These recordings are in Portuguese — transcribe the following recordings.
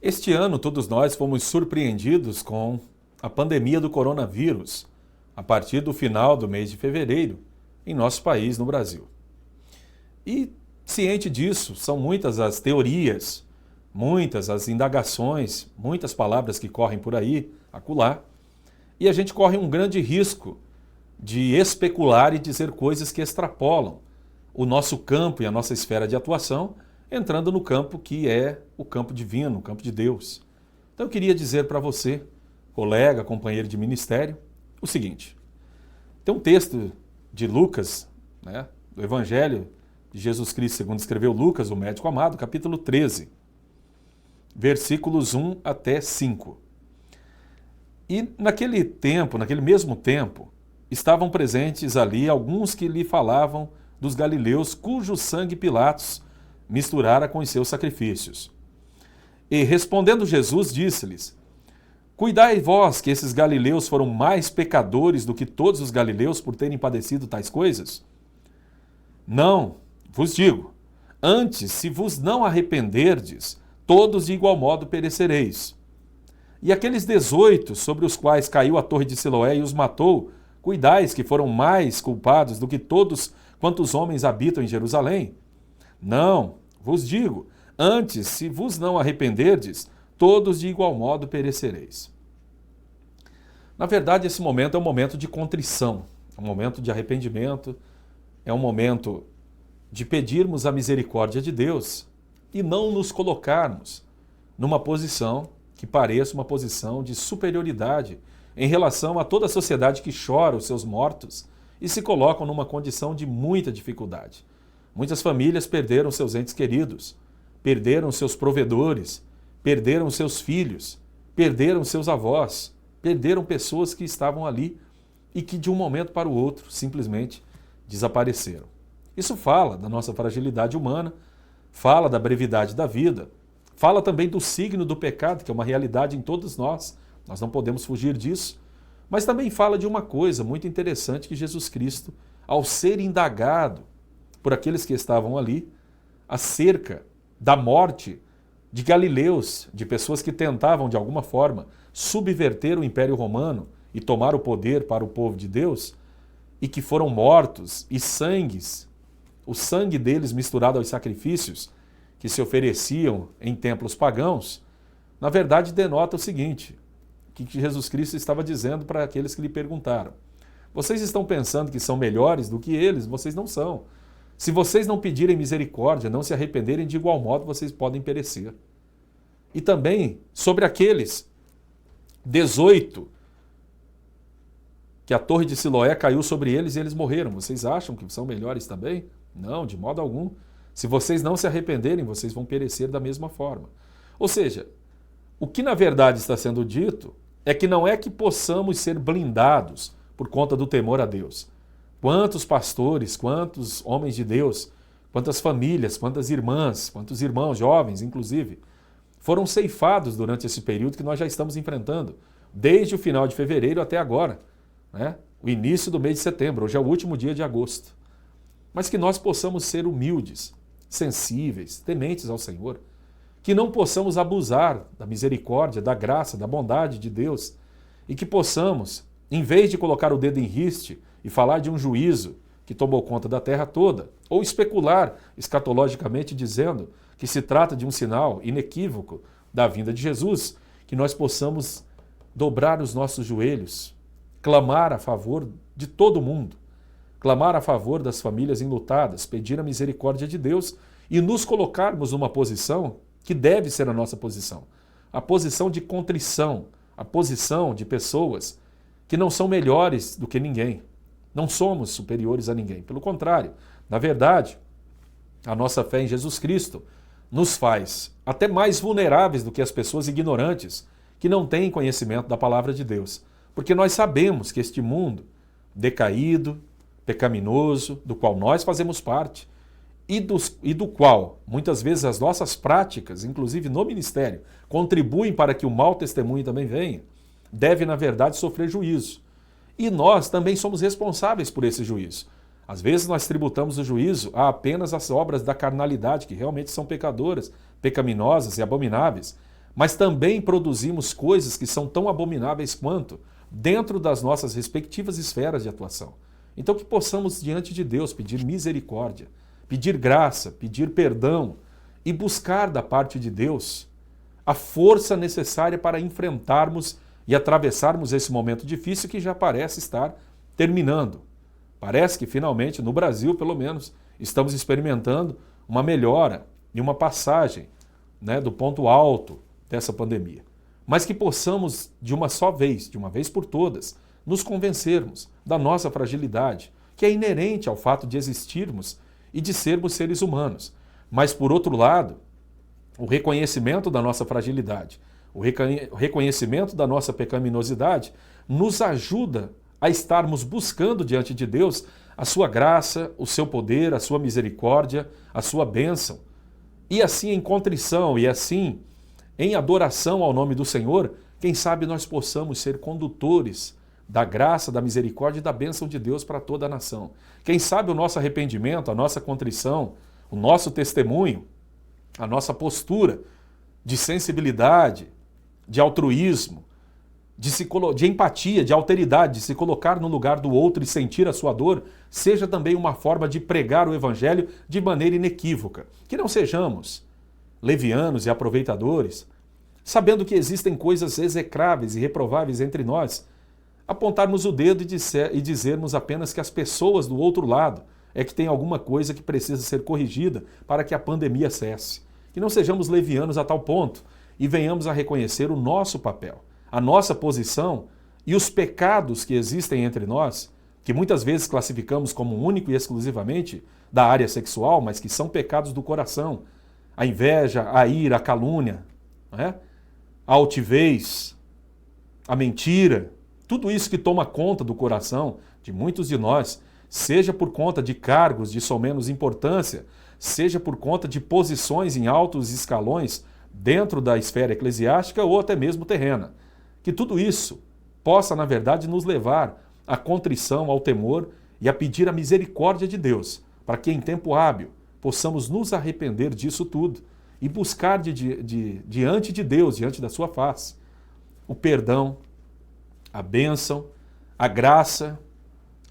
Este ano, todos nós fomos surpreendidos com a pandemia do coronavírus, a partir do final do mês de fevereiro, em nosso país, no Brasil. E, ciente disso, são muitas as teorias, muitas as indagações, muitas palavras que correm por aí, acolá, e a gente corre um grande risco de especular e dizer coisas que extrapolam o nosso campo e a nossa esfera de atuação, entrando no campo que é o campo divino, o campo de Deus. Então eu queria dizer para você, colega, companheiro de ministério, o seguinte. Tem um texto de Lucas, do Evangelho de Jesus Cristo, segundo escreveu Lucas, o médico amado, capítulo 13, versículos 1 até 5. E naquele mesmo tempo, estavam presentes ali alguns que lhe falavam dos galileus, cujo sangue Pilatos misturara com os seus sacrifícios. E respondendo Jesus, disse-lhes: Cuidai vós que esses galileus foram mais pecadores do que todos os galileus por terem padecido tais coisas? Não, vos digo, antes, se vos não arrependerdes, todos de igual modo perecereis. E aqueles 18 sobre os quais caiu a torre de Siloé e os matou, cuidais que foram mais culpados do que todos quantos homens habitam em Jerusalém? Não, vos digo, antes, se vos não arrependerdes, todos de igual modo perecereis. Na verdade, esse momento é um momento de contrição, é um momento de arrependimento, é um momento de pedirmos a misericórdia de Deus e não nos colocarmos numa posição que pareça uma posição de superioridade em relação a toda a sociedade que chora os seus mortos e se colocam numa condição de muita dificuldade. Muitas famílias perderam seus entes queridos, perderam seus provedores, perderam seus filhos, perderam seus avós, perderam pessoas que estavam ali e que de um momento para o outro simplesmente desapareceram. Isso fala da nossa fragilidade humana, fala da brevidade da vida, fala também do signo do pecado, que é uma realidade em todos nós não podemos fugir disso, mas também fala de uma coisa muito interessante que Jesus Cristo, ao ser indagado por aqueles que estavam ali, acerca da morte de galileus, de pessoas que tentavam de alguma forma subverter o Império Romano e tomar o poder para o povo de Deus, e que foram mortos, e o sangue deles misturado aos sacrifícios que se ofereciam em templos pagãos, na verdade denota o seguinte, que Jesus Cristo estava dizendo para aqueles que lhe perguntaram: vocês estão pensando que são melhores do que eles? Vocês não são. Se vocês não pedirem misericórdia, não se arrependerem, de igual modo vocês podem perecer. E também sobre aqueles 18 que a torre de Siloé caiu sobre eles e eles morreram. Vocês acham que são melhores também? Não, de modo algum. Se vocês não se arrependerem, vocês vão perecer da mesma forma. Ou seja, o que na verdade está sendo dito é que não é que possamos ser blindados por conta do temor a Deus. Quantos pastores, quantos homens de Deus, quantas famílias, quantas irmãs, quantos irmãos, jovens inclusive, foram ceifados durante esse período que nós já estamos enfrentando, desde o final de fevereiro até agora, o início do mês de setembro, hoje é o último dia de agosto. Mas que nós possamos ser humildes, sensíveis, tementes ao Senhor, que não possamos abusar da misericórdia, da graça, da bondade de Deus e que possamos, em vez de colocar o dedo em riste e falar de um juízo que tomou conta da terra toda, ou especular escatologicamente dizendo que se trata de um sinal inequívoco da vinda de Jesus, que nós possamos dobrar os nossos joelhos, clamar a favor de todo mundo, clamar a favor das famílias enlutadas, pedir a misericórdia de Deus e nos colocarmos numa posição que deve ser a nossa posição. A posição de contrição, a posição de pessoas que não são melhores do que ninguém. Não somos superiores a ninguém. Pelo contrário, na verdade, a nossa fé em Jesus Cristo nos faz até mais vulneráveis do que as pessoas ignorantes que não têm conhecimento da palavra de Deus. Porque nós sabemos que este mundo decaído, pecaminoso, do qual nós fazemos parte, e do qual, muitas vezes, as nossas práticas, inclusive no ministério, contribuem para que o mau testemunho também venha, deve, na verdade, sofrer juízo. E nós também somos responsáveis por esse juízo. Às vezes nós tributamos o juízo a apenas as obras da carnalidade, que realmente são pecadoras, pecaminosas e abomináveis, mas também produzimos coisas que são tão abomináveis quanto, dentro das nossas respectivas esferas de atuação. Então que possamos diante de Deus pedir misericórdia, pedir graça, pedir perdão e buscar da parte de Deus a força necessária para enfrentarmos e atravessarmos esse momento difícil que já parece estar terminando. Parece que finalmente, no Brasil pelo menos, estamos experimentando uma melhora e uma passagem, do ponto alto dessa pandemia. Mas que possamos, de uma só vez, de uma vez por todas, nos convencermos da nossa fragilidade, que é inerente ao fato de existirmos e de sermos seres humanos. Mas, por outro lado, o reconhecimento da nossa fragilidade, o reconhecimento da nossa pecaminosidade nos ajuda a estarmos buscando diante de Deus a sua graça, o seu poder, a sua misericórdia, a sua bênção. E assim em contrição e assim em adoração ao nome do Senhor, quem sabe nós possamos ser condutores da graça, da misericórdia e da bênção de Deus para toda a nação. Quem sabe o nosso arrependimento, a nossa contrição, o nosso testemunho, a nossa postura de sensibilidade, de altruísmo, de empatia, de alteridade, de se colocar no lugar do outro e sentir a sua dor, seja também uma forma de pregar o Evangelho de maneira inequívoca. Que não sejamos levianos e aproveitadores, sabendo que existem coisas execráveis e reprováveis entre nós, apontarmos o dedo e dizermos apenas que as pessoas do outro lado é que tem alguma coisa que precisa ser corrigida para que a pandemia cesse. Que não sejamos levianos a tal ponto e venhamos a reconhecer o nosso papel, a nossa posição e os pecados que existem entre nós, que muitas vezes classificamos como único e exclusivamente da área sexual, mas que são pecados do coração. A inveja, a ira, a calúnia, a altivez, a mentira, tudo isso que toma conta do coração de muitos de nós, seja por conta de cargos de somenos importância, seja por conta de posições em altos escalões dentro da esfera eclesiástica ou até mesmo terrena. Que tudo isso possa, na verdade, nos levar à contrição, ao temor e a pedir a misericórdia de Deus, para que em tempo hábil possamos nos arrepender disso tudo e buscar diante de Deus, diante da sua face, o perdão, a bênção, a graça,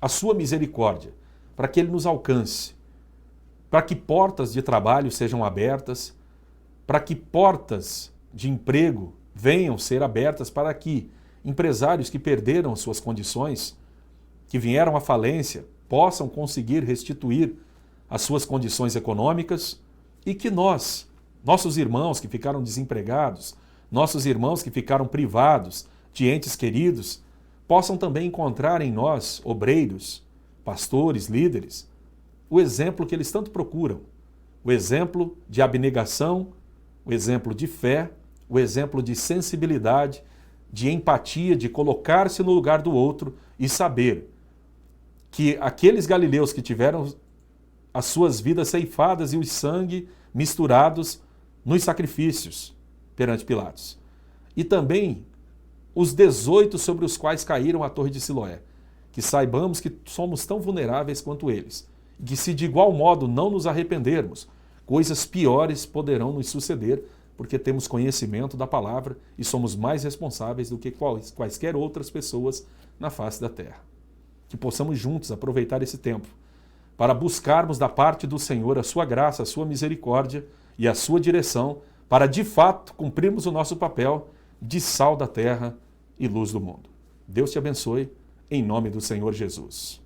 a sua misericórdia, para que Ele nos alcance, para que portas de trabalho sejam abertas, para que portas de emprego venham ser abertas, para que empresários que perderam suas condições, que vieram à falência, possam conseguir restituir as suas condições econômicas e que nossos irmãos que ficaram desempregados, nossos irmãos que ficaram privados de entes queridos, possam também encontrar em nós, obreiros, pastores, líderes, o exemplo que eles tanto procuram, o exemplo de abnegação, o exemplo de fé, o exemplo de sensibilidade, de empatia, de colocar-se no lugar do outro e saber que aqueles galileus que tiveram as suas vidas ceifadas e o sangue misturados nos sacrifícios perante Pilatos. E também os 18 sobre os quais caíram a torre de Siloé. Que saibamos que somos tão vulneráveis quanto eles. E que se de igual modo não nos arrependermos, coisas piores poderão nos suceder, porque temos conhecimento da palavra e somos mais responsáveis do que quaisquer outras pessoas na face da terra. Que possamos juntos aproveitar esse tempo para buscarmos da parte do Senhor a sua graça, a sua misericórdia e a sua direção, para de fato cumprirmos o nosso papel de sal da terra e luz do mundo. Deus te abençoe, em nome do Senhor Jesus.